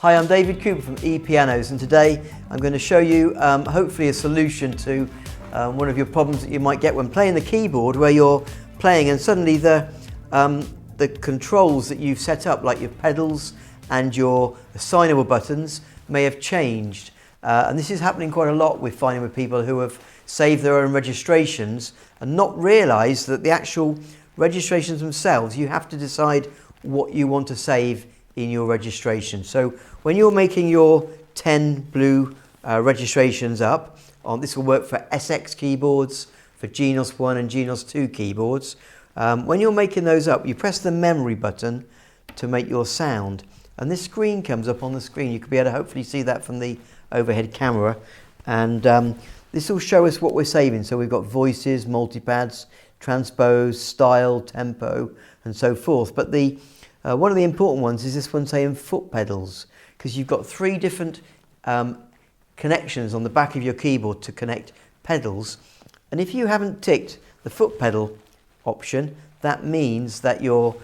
Hi, I'm David Cooper from ePianos, and today I'm going to show you hopefully a solution to one of your problems that you might get when playing the keyboard, where you're playing and suddenly the controls that you've set up, like your pedals and your assignable buttons, may have changed. And this is happening quite a lot, we're finding, with people who have saved their own registrations and not realised that the actual registrations themselves, you have to decide what you want to save in your registration. So when you're making your 10 blue registrations up, this will work for SX keyboards, for Genos 1 and Genos 2 keyboards. When you're making those up, you press the memory button to make your sound, and this screen comes up on the screen. You could be able to hopefully see that from the overhead camera, and this will show us what we're saving. So we've got voices, multipads, transpose, style, tempo, and so forth. But one of the important ones is this one saying foot pedals, because you've got 3 different connections on the back of your keyboard to connect pedals. And if you haven't ticked the foot pedal option, that means that your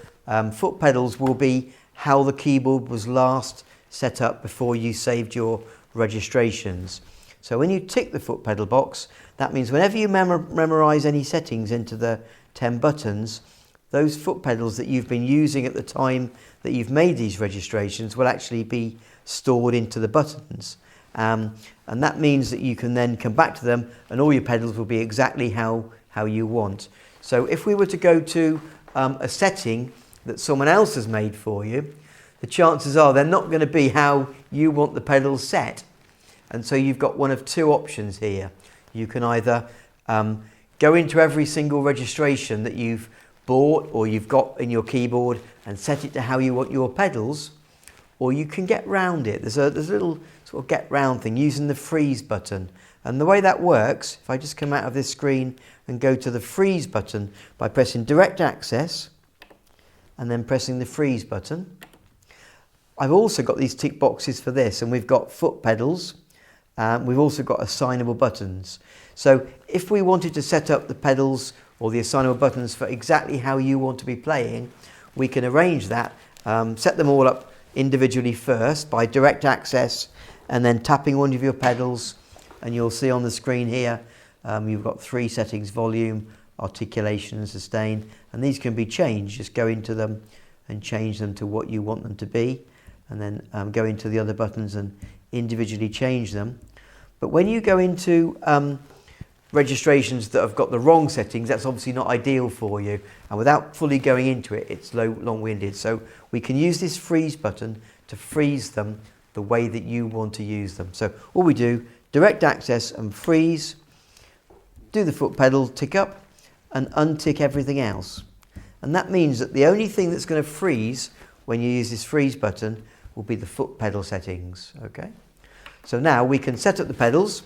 foot pedals will be how the keyboard was last set up before you saved your registrations. So when you tick the foot pedal box, that means whenever you memorize any settings into the 10 buttons, those foot pedals that you've been using at the time that you've made these registrations will actually be stored into the buttons. And that means that you can then come back to them and all your pedals will be exactly how you want. So if we were to go to a setting that someone else has made for you, the chances are they're not going to be how you want the pedals set. And so you've got one of 2 options here. You can either go into every single registration that you've bought or you've got in your keyboard and set it to how you want your pedals, or you can get round it. There's a little sort of get round thing using the freeze button. And the way that works, if I just come out of this screen and go to the freeze button by pressing direct access and then pressing the freeze button. I've also got these tick boxes for this, and we've got foot pedals. We've also got assignable buttons. So if we wanted to set up the pedals or the assignable buttons for exactly how you want to be playing, we can arrange that, set them all up individually first by direct access and then tapping one of your pedals, and you'll see on the screen here you've got 3 settings: volume, articulation and sustain, and these can be changed. Just go into them and change them to what you want them to be, and then go into the other buttons and individually change them. But when you go into registrations that have got the wrong settings, that's obviously not ideal for you, and without fully going into it, it's long-winded. So we can use this freeze button to freeze them the way that you want to use them. So all we do, direct access and freeze, do the foot pedal, tick up and untick everything else. And that means that the only thing that's going to freeze when you use this freeze button will be the foot pedal settings. Okay. So now we can set up the pedals,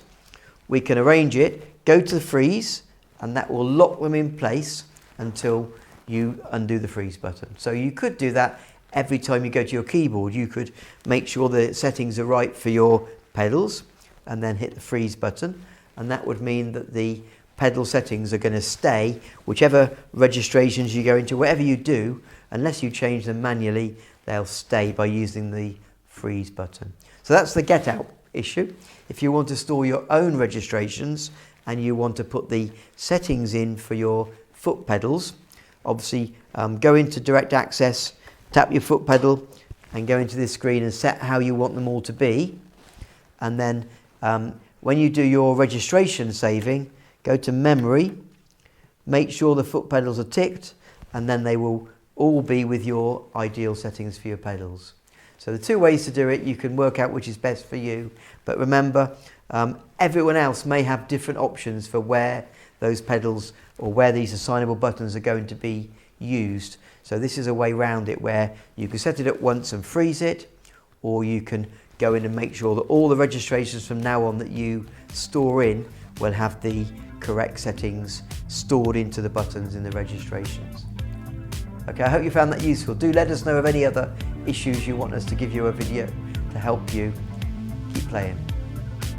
we can arrange it, go to the freeze, and that will lock them in place until you undo the freeze button. So you could do that every time you go to your keyboard. You could make sure the settings are right for your pedals and then hit the freeze button, and that would mean that the pedal settings are going to stay, whichever registrations you go into, whatever you do, unless you change them manually, they'll stay by using the freeze button. So that's the get out issue. If you want to store your own registrations and you want to put the settings in for your foot pedals, obviously go into direct access, tap your foot pedal and go into this screen and set how you want them all to be. And then when you do your registration saving, go to memory, make sure the foot pedals are ticked, and then they will all be with your ideal settings for your pedals. So the 2 ways to do it, you can work out which is best for you, but remember, everyone else may have different options for where those pedals or where these assignable buttons are going to be used. So this is a way around it where you can set it at once and freeze it, or you can go in and make sure that all the registrations from now on that you store in will have the correct settings stored into the buttons in the registrations. Okay, I hope you found that useful. Do let us know of any other issues you want us to give you a video to help you keep playing.